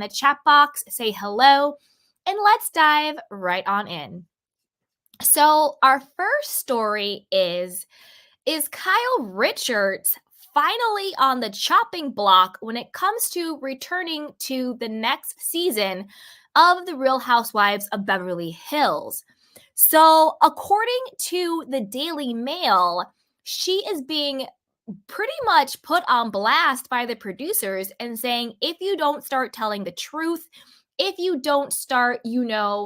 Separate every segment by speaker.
Speaker 1: in the chat box, say hello, and let's dive right on in. So our first story is Kyle Richards finally on the chopping block when it comes to returning to the next season of The Real Housewives of Beverly Hills? So, according to the Daily Mail, she is being pretty much put on blast by the producers and saying, if you don't start telling the truth, if you don't start,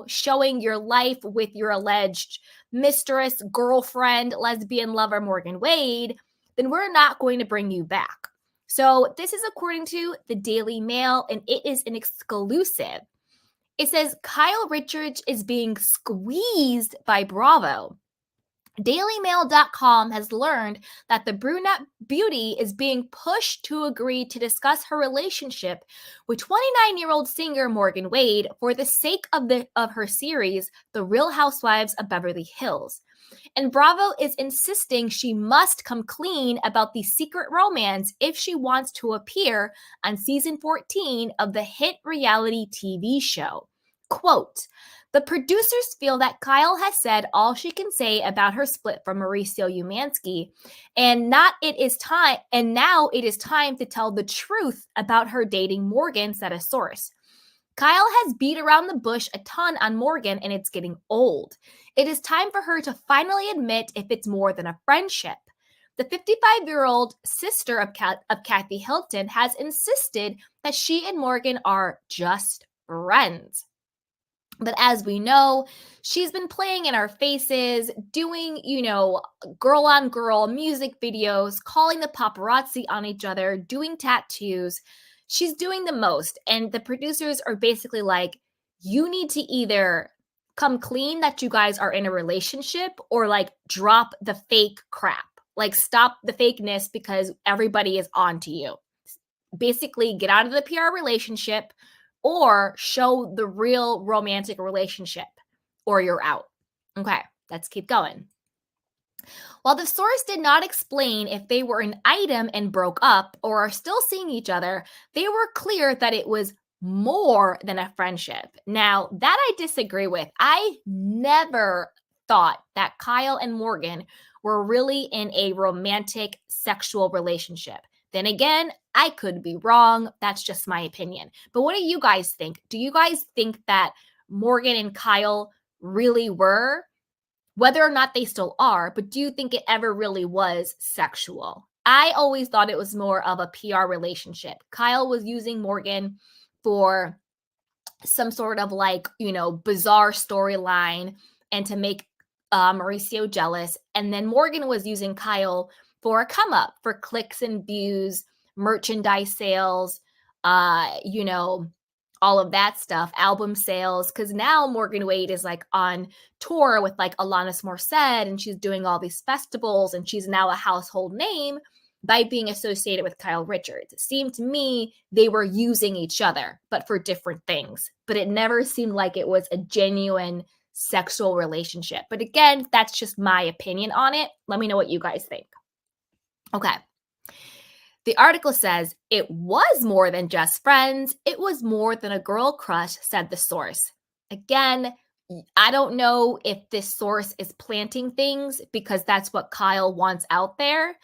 Speaker 1: showing your life with your alleged mistress, girlfriend, lesbian lover, Morgan Wade, then we're not going to bring you back. So this is according to the Daily Mail, and it is an exclusive. It says Kyle Richards is being squeezed by Bravo. DailyMail.com has learned that the brunette beauty is being pushed to agree to discuss her relationship with 29-year-old singer Morgan Wade for the sake of her series, The Real Housewives of Beverly Hills. And Bravo is insisting she must come clean about the secret romance if she wants to appear on season 14 of the hit reality TV show. Quote, the producers feel that Kyle has said all she can say about her split from Mauricio Umansky, and now it is time to tell the truth about her dating Morgan, said a source. Kyle has beat around the bush a ton on Morgan, and it's getting old. It is time for her to finally admit if it's more than a friendship. The 55-year-old sister of Kathy Hilton has insisted that she and Morgan are just friends. But as we know, she's been playing in our faces, doing, girl on girl music videos, calling the paparazzi on each other, doing tattoos. She's doing the most. And the producers are basically like, you need to either come clean that you guys are in a relationship or like drop the fake crap. Like stop the fakeness because everybody is on to you. Basically, get out of the PR relationship or show the real romantic relationship, or you're out. Okay, let's keep going. While the source did not explain if they were an item and broke up or are still seeing each other, they were clear that it was more than a friendship. Now, that I disagree with. I never thought that Kyle and Morgan were really in a romantic sexual relationship. Then again, I could be wrong. That's just my opinion. But what do you guys think? Do you guys think that Morgan and Kyle really were? Whether or not they still are, but do you think it ever really was sexual? I always thought it was more of a PR relationship. Kyle was using Morgan for some sort of bizarre storyline and to make Mauricio jealous. And then Morgan was using Kyle for a come up, for clicks and views, merchandise sales, all of that stuff, album sales. Because now Morgan Wade is like on tour with like Alanis Morissette, and she's doing all these festivals, and she's now a household name by being associated with Kyle Richards. It seemed to me they were using each other, but for different things. But it never seemed like it was a genuine sexual relationship. But again, that's just my opinion on it. Let me know what you guys think. Okay. The article says, it was more than just friends. It was more than a girl crush, said the source. Again, I don't know if this source is planting things because that's what Kyle wants out there.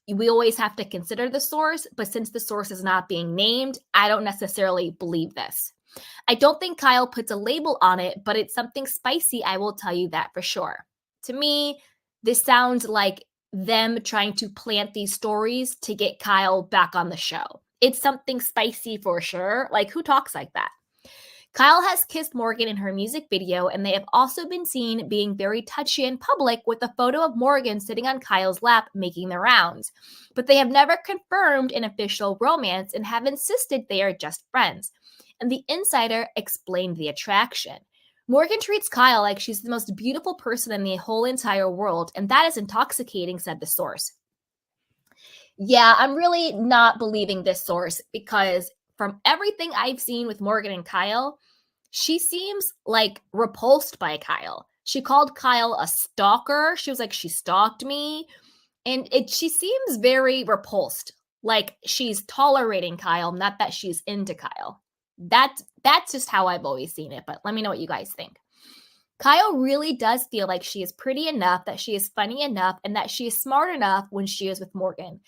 Speaker 1: We always have to consider the source, but since the source is not being named, I don't necessarily believe this. I don't think Kyle puts a label on it, but it's something spicy, I will tell you that for sure. To me, this sounds like them trying to plant these stories to get Kyle back on the show. It's something spicy for sure. Like, who talks like that? Kyle has kissed Morgan in her music video, and they have also been seen being very touchy in public with a photo of Morgan sitting on Kyle's lap making the rounds. But they have never confirmed an official romance and have insisted they are just friends. And the insider explained the attraction. Morgan treats Kyle like she's the most beautiful person in the whole entire world, and that is intoxicating, said the source. Yeah, I'm really not believing this source because from everything I've seen with Morgan and Kyle, she seems like repulsed by Kyle. She called Kyle a stalker. She was like, she stalked me. And she seems very repulsed, like she's tolerating Kyle, not that she's into Kyle. That's just how I've always seen it, but let me know what you guys think. Kyle really does feel like she is pretty enough, that she is funny enough, and that she is smart enough when she is with Morgan.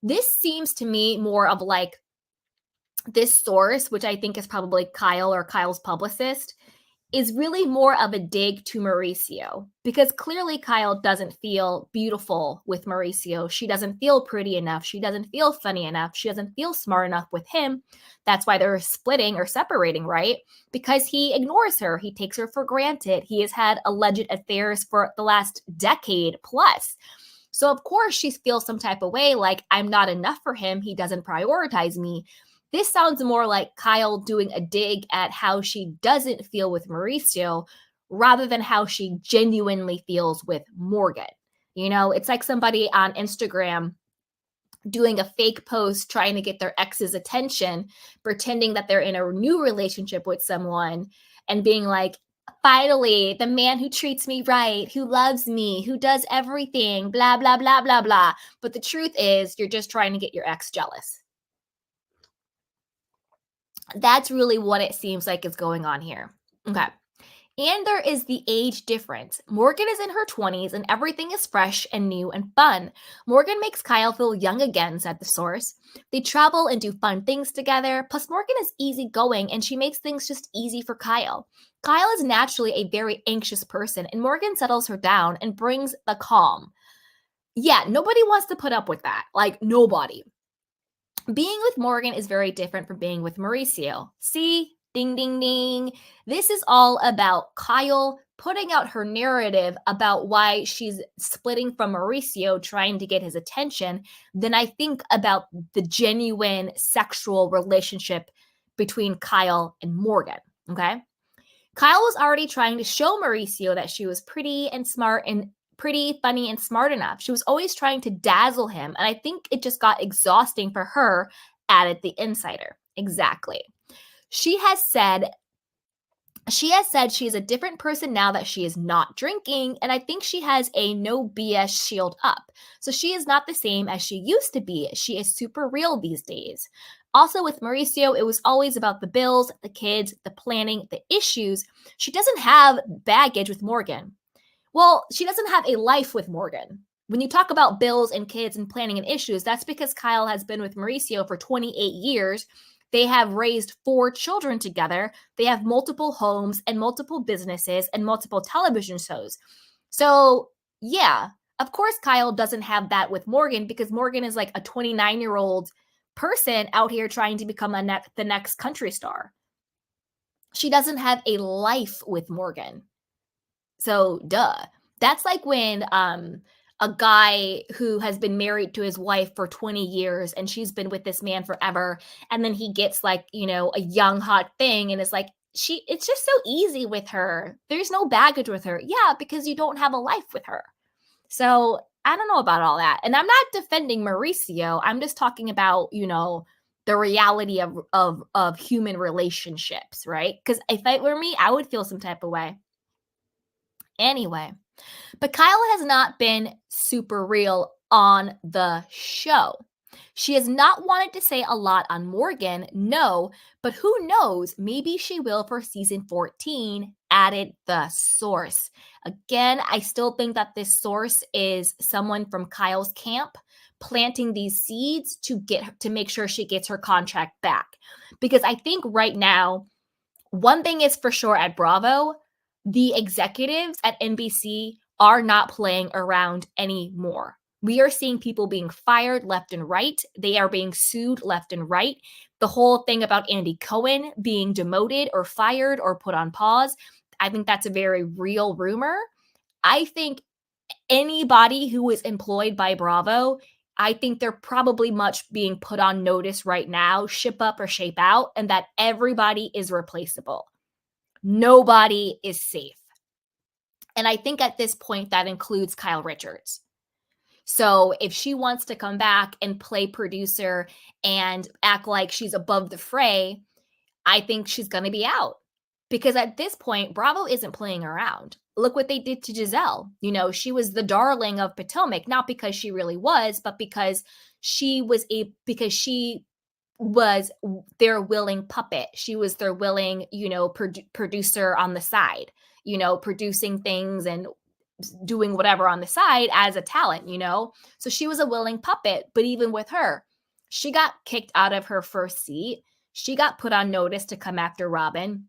Speaker 1: This seems to me more of like this source, which I think is probably Kyle or Kyle's publicist, is really more of a dig to Mauricio, because clearly Kyle doesn't feel beautiful with Mauricio. She doesn't feel pretty enough. She doesn't feel funny enough. She doesn't feel smart enough with him. That's why they're splitting or separating, right? Because he ignores her. He takes her for granted. He has had alleged affairs for the last decade plus. So, of course, she feels some type of way, like, I'm not enough for him. He doesn't prioritize me. This sounds more like Kyle doing a dig at how she doesn't feel with Mauricio rather than how she genuinely feels with Morgan. You know, it's like somebody on Instagram doing a fake post trying to get their ex's attention, pretending that they're in a new relationship with someone and being like, finally, the man who treats me right, who loves me, who does everything, blah, blah, blah, blah, blah. But the truth is, you're just trying to get your ex jealous. That's really what it seems like is going on here. Okay. And there is the age difference. Morgan is in her 20s and everything is fresh and new and fun. Morgan makes Kyle feel young again, said the source. They travel and do fun things together. Plus, Morgan is easygoing and she makes things just easy for Kyle. Kyle is naturally a very anxious person, and Morgan settles her down and brings the calm. Yeah, nobody wants to put up with that. Like, nobody. Being with Morgan is very different from being with Mauricio. See? Ding, ding, ding. This is all about Kyle putting out her narrative about why she's splitting from Mauricio, trying to get his attention. Then I think about the genuine sexual relationship between Kyle and Morgan. Okay. Kyle was already trying to show Mauricio that she was pretty and smart and pretty, funny, and smart enough. She was always trying to dazzle him. And I think it just got exhausting for her, added the insider. Exactly. She has said she is a different person now that she is not drinking, and I think she has a no BS shield up. So she is not the same as she used to be. She is super real these days. Also, with Mauricio, it was always about the bills, the kids, the planning, the issues. She doesn't have baggage with Morgan. Well, she doesn't have a life with Morgan. When you talk about bills and kids and planning and issues, that's because Kyle has been with Mauricio for 28 years. They have raised 4 children together. They have multiple homes and multiple businesses and multiple television shows. So, yeah, of course, Kyle doesn't have that with Morgan, because Morgan is like a 29-year-old person out here trying to become the next country star. She doesn't have a life with Morgan. So, duh. That's like when a guy who has been married to his wife for 20 years and she's been with this man forever, and then he gets like, you know, a young hot thing and it's like, it's just so easy with her. There's no baggage with her. Yeah, because you don't have a life with her. So, I don't know about all that. And I'm not defending Mauricio. I'm just talking about, you know, the reality of human relationships, right? Because if it were me, I would feel some type of way. Anyway, but Kyle has not been super real on the show. She has not wanted to say a lot on Morgan, no, but who knows? Maybe she will for season 14, added the source. Again, I still think that this source is someone from Kyle's camp planting these seeds to make sure she gets her contract back. Because I think right now, one thing is for sure at Bravo, the executives at NBC are not playing around anymore. We are seeing people being fired left and right. They are being sued left and right. The whole thing about Andy Cohen being demoted or fired or put on pause, I think that's a very real rumor. I think anybody who is employed by Bravo, I think they're probably much being put on notice right now, ship up or shape out, and that everybody is replaceable. Nobody is safe. And I think at this point that includes Kyle Richards. So if she wants to come back and play producer and act like she's above the fray, I think she's going to be out. Because at this point, Bravo isn't playing around. Look what they did to Giselle. You know, she was the darling of Potomac, not because she really was, but because she was their willing puppet. She was their willing, producer on the side, producing things and doing whatever on the side as a talent. So she was a willing puppet, but even with her, she got kicked out of her first seat. She got put on notice to come after Robin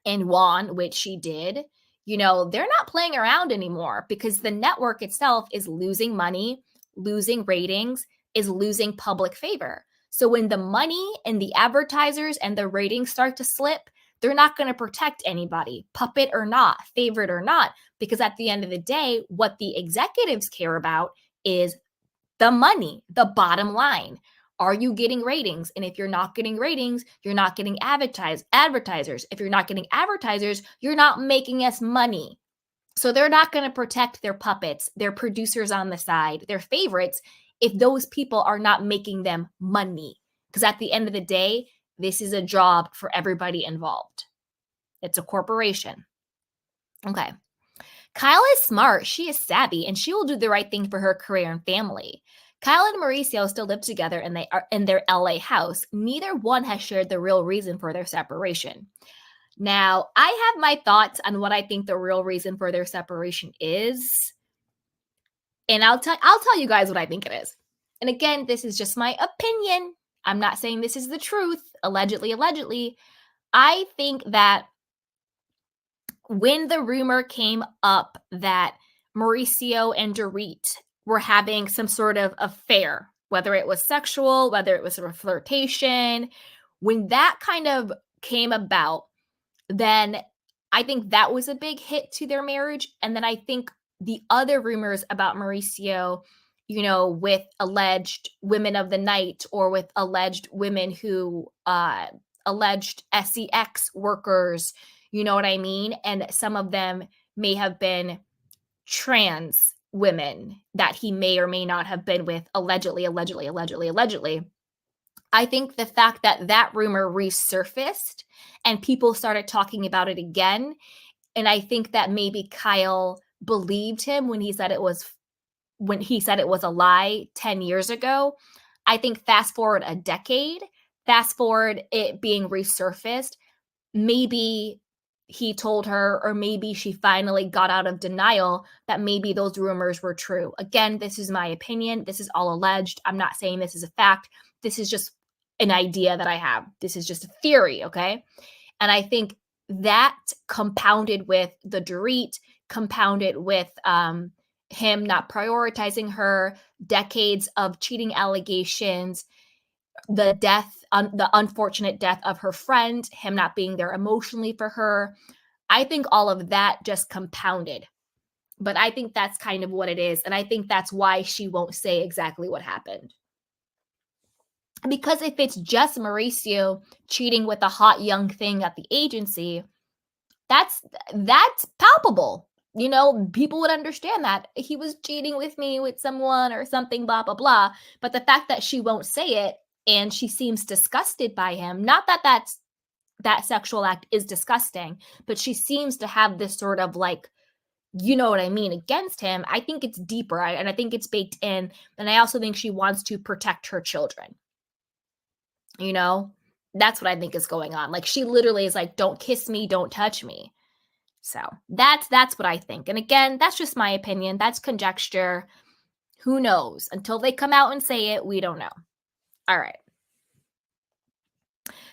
Speaker 1: and won, which she did. They're not playing around anymore because the network itself is losing money, losing ratings, is losing public favor. So when the money and the advertisers and the ratings start to slip, they're not going to protect anybody, puppet or not, favorite or not, because at the end of the day, what the executives care about is the money, the bottom line. Are you getting ratings? And if you're not getting ratings, you're not getting advertisers. If you're not getting advertisers, you're not making us money. So they're not going to protect their puppets, their producers on the side, their favorites, if those people are not making them money. Because at the end of the day, this is a job for everybody involved. It's a corporation. Okay. Kyle is smart, she is savvy, and she will do the right thing for her career and family. Kyle and Mauricio still live together and they are in their LA house. Neither one has shared the real reason for their separation. Now, I have my thoughts on what I think the real reason for their separation is, and I'll tell you guys what I think it is. And again, this is just my opinion. I'm not saying this is the truth. Allegedly. I think that when the rumor came up that Mauricio and Dorit were having some sort of affair, whether it was sexual, whether it was a flirtation, when that kind of came about, then I think that was a big hit to their marriage. And then I think the other rumors about Mauricio, with alleged women of the night or with alleged women who alleged sex workers, you know what I mean? And some of them may have been trans women that he may or may not have been with, allegedly. I think the fact that that rumor resurfaced and people started talking about it again, and I think that maybe Kyle believed him when he said it was a lie 10 years ago. I think fast forward a decade, fast forward it being resurfaced, maybe he told her, or maybe she finally got out of denial that maybe those rumors were true. Again, this is my opinion. This is all alleged. I'm not saying this is a fact. This is just an idea that I have. This is just a theory, okay? And I think that compounded with the Dorit, compounded with him not prioritizing her, decades of cheating allegations, the unfortunate death of her friend, him not being there emotionally for her. I think all of that just compounded. But I think that's kind of what it is. And I think that's why she won't say exactly what happened. Because if it's just Mauricio cheating with a hot young thing at the agency, that's palpable. People would understand that he was cheating with me with someone or something, blah, blah, blah. But the fact that she won't say it and she seems disgusted by him, not that that sexual act is disgusting, but she seems to have this sort of like, you know what I mean, against him. I think it's deeper and I think it's baked in. And I also think she wants to protect her children. That's what I think is going on. Like she literally is like, don't kiss me, don't touch me. So that's what I think. And again, that's just my opinion. That's conjecture. Who knows? Until they come out and say it, we don't know. All right.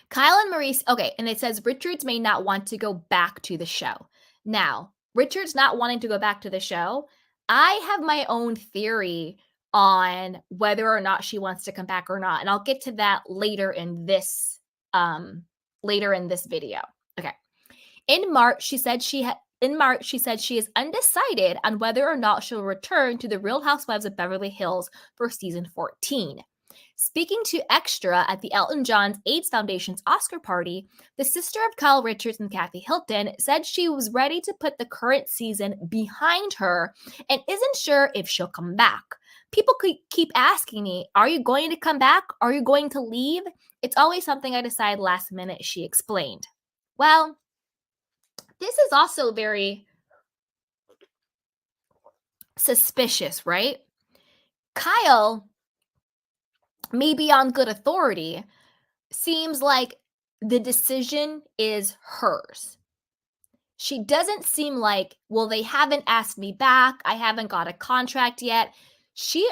Speaker 1: Kyle and Maurice, okay, and it says Richards may not want to go back to the show. Now, Richards not wanting to go back to the show, I have my own theory on whether or not she wants to come back or not, and I'll get to that later in this video. Okay. In March, she said she is undecided on whether or not she'll return to The Real Housewives of Beverly Hills for season 14. Speaking to Extra at the Elton John's AIDS Foundation's Oscar party, the sister of Kyle Richards and Kathy Hilton said she was ready to put the current season behind her and isn't sure if she'll come back. People keep asking me, are you going to come back? Are you going to leave? It's always something I decide last minute, she explained. Well, this is also very suspicious, right? Kyle may be on good authority, seems like the decision is hers. She doesn't seem like, "Well, they haven't asked me back. I haven't got a contract yet." She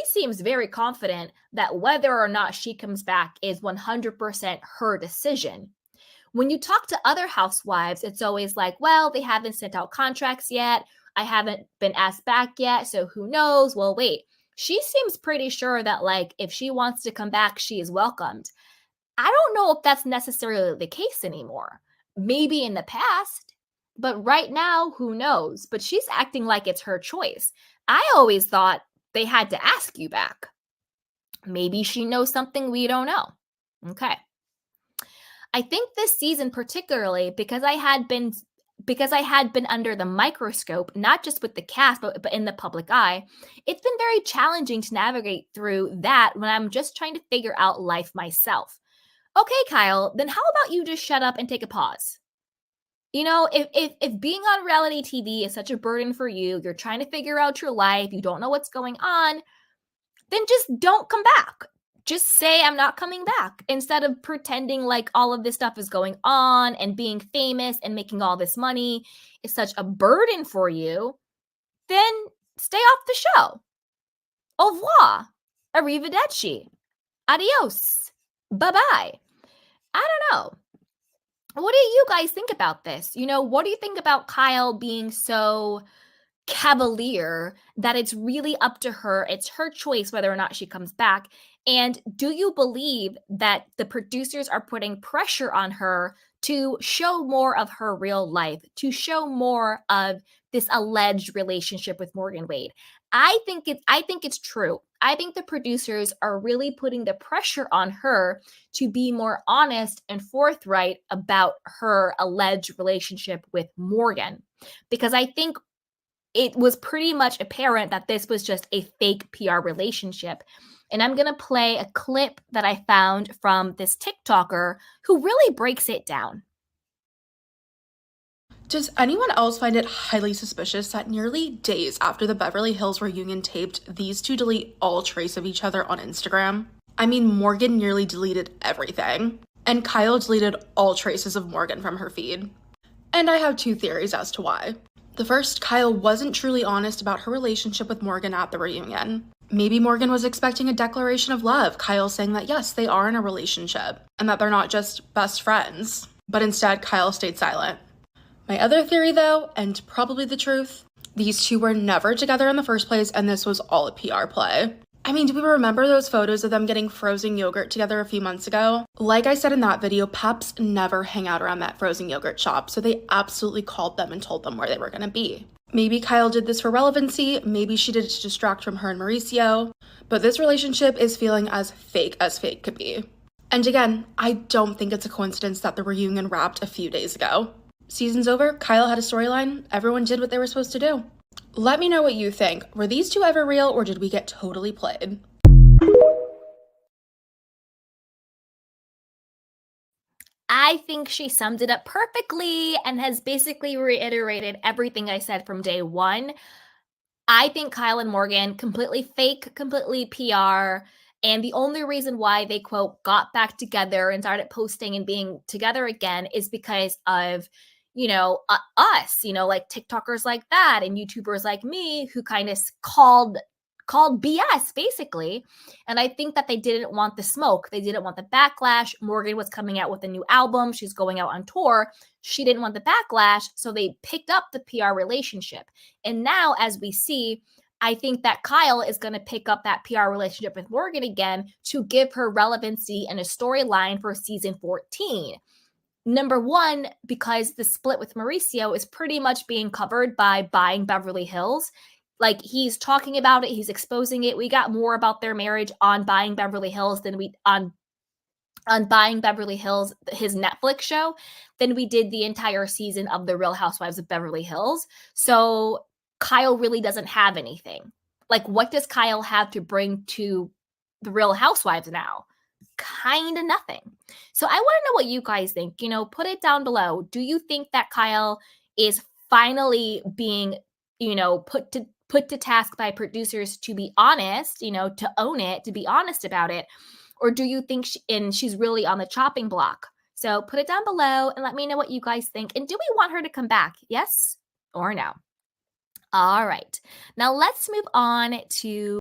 Speaker 1: seems very confident that whether or not she comes back is 100% her decision. When you talk to other housewives, it's always like, "Well, they haven't sent out contracts yet. I haven't been asked back yet, so who knows? Well, wait." She seems pretty sure that, like, if she wants to come back, she is welcomed. I don't know if that's necessarily the case anymore. Maybe in the past, but right now, who knows? But she's acting like it's her choice. I always thought they had to ask you back. Maybe she knows something we don't know. Okay. I think this season particularly because I had been under the microscope, not just with the cast, but in the public eye, it's been very challenging to navigate through that when I'm just trying to figure out life myself. Okay, Kyle, then how about you just shut up and take a pause? If being on reality TV is such a burden for you, you're trying to figure out your life, you don't know what's going on, then just don't come back. Just say I'm not coming back instead of pretending like all of this stuff is going on and being famous and making all this money is such a burden for you. Then stay off the show. Au revoir. Arrivederci. Adios. Bye bye. I don't know. What do you guys think about this? What do you think about Kyle being so cavalier that it's really up to her? It's her choice whether or not she comes back. And do you believe that the producers are putting pressure on her to show more of her real life, to show more of this alleged relationship with Morgan Wade? I think it's true. I think the producers are really putting the pressure on her to be more honest and forthright about her alleged relationship with Morgan. Because I think it was pretty much apparent that this was just a fake PR relationship. And I'm going to play a clip that I found from this TikToker who really breaks it down.
Speaker 2: Does anyone else find it highly suspicious that nearly days after the Beverly Hills reunion taped, these two delete all trace of each other on Instagram? I mean, Morgan nearly deleted everything, and Kyle deleted all traces of Morgan from her feed. And I have two theories as to why. The first, Kyle wasn't truly honest about her relationship with Morgan at the reunion. Maybe Morgan was expecting a declaration of love, Kyle saying that yes, they are in a relationship, and that they're not just best friends. But instead, Kyle stayed silent. My other theory, though, and probably the truth, these two were never together in the first place, and this was all a PR play. I mean, do we remember those photos of them getting frozen yogurt together a few months ago? Like I said in that video, Peps never hang out around that frozen yogurt shop, so they absolutely called them and told them where they were gonna be. Maybe Kyle did this for relevancy, maybe she did it to distract from her and Mauricio, but this relationship is feeling as fake could be. And again, I don't think it's a coincidence that the reunion wrapped a few days ago. Season's over, Kyle had a storyline, everyone did what they were supposed to do. Let me know what you think. Were these two ever real, or did we get totally played?
Speaker 1: I think she summed it up perfectly and has basically reiterated everything I said from day one. I think Kyle and Morgan completely fake, completely PR. And the only reason why they, quote, got back together and started posting and being together again is because of, us, like TikTokers like that and YouTubers like me who kind of called BS basically. And I think that they didn't want the smoke. They didn't want the backlash. Morgan was coming out with a new album. She's going out on tour. She didn't want the backlash. So they picked up the PR relationship. And now, as we see, I think that Kyle is going to pick up that PR relationship with Morgan again to give her relevancy and a storyline for season 14. Number one, because the split with Mauricio is pretty much being covered by Buying Beverly Hills. Like, he's talking about it, he's exposing it. We got more about their marriage on Buying Beverly Hills than we on Buying Beverly Hills, his Netflix show, than we did the entire season of The Real Housewives of Beverly Hills. So Kyle really doesn't have anything. Like, what does Kyle have to bring to The Real Housewives now? Kind of nothing. So I want to know what you guys think. Put it down below. Do you think that Kyle is finally being, put to task by producers to be honest, to own it, to be honest about it? Or do you think she's really on the chopping block? So put it down below and let me know what you guys think. And do we want her to come back? Yes or no? All right. Now let's move on to